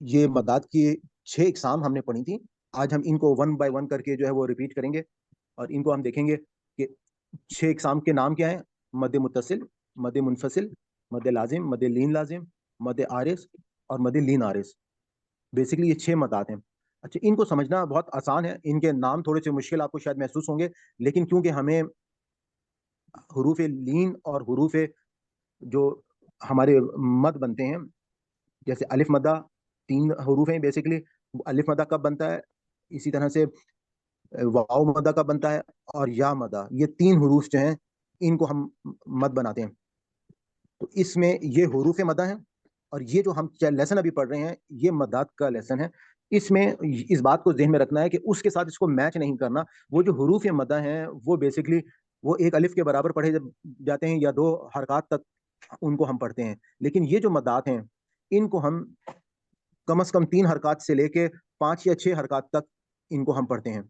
یہ مداد کی 6 اقسام ہم نے پڑھی تھی. آج ہم ان کو ون بائی ون کر کے جو ہے وہ ریپیٹ کریں گے اور ان کو ہم دیکھیں گے کہ 6 اقسام کے نام کیا ہیں. مد متصل، مد منفصل، مد لازم، مد لین لازم، مد عارض اور مد لین عارض. بیسکلی یہ 6 مدات ہیں. اچھا، ان کو سمجھنا بہت آسان ہے. ان کے نام تھوڑے سے مشکل آپ کو شاید محسوس ہوں گے، لیکن کیونکہ ہمیں حروف لین اور حروف جو ہمارے مد بنتے ہیں، جیسے الف مدہ 3 حروف ہیں بیسکلی. الف مدہ کب بنتا ہے؟ اسی طرح سے واؤ مدہ کب بنتا ہے؟ اور یا مدہ. یہ 3 حروف جو ہیں ان کو ہم مد بناتے ہیں. تو اس میں یہ حروف مدہ ہیں، اور یہ جو ہم لیسن ابھی پڑھ رہے ہیں یہ مدات کا لیسن ہے. اس میں اس بات کو ذہن میں رکھنا ہے کہ اس کے ساتھ اس کو میچ نہیں کرنا. وہ جو حروف مدہ ہیں وہ بیسکلی وہ ایک الف کے برابر پڑھے جاتے ہیں یا 2 حرکات تک ان کو ہم پڑھتے ہیں. لیکن یہ جو مدات ہیں ان کو ہم کم از کم 3 حرکات سے لے کے 5 یا 6 حرکات تک ان کو ہم پڑھتے ہیں.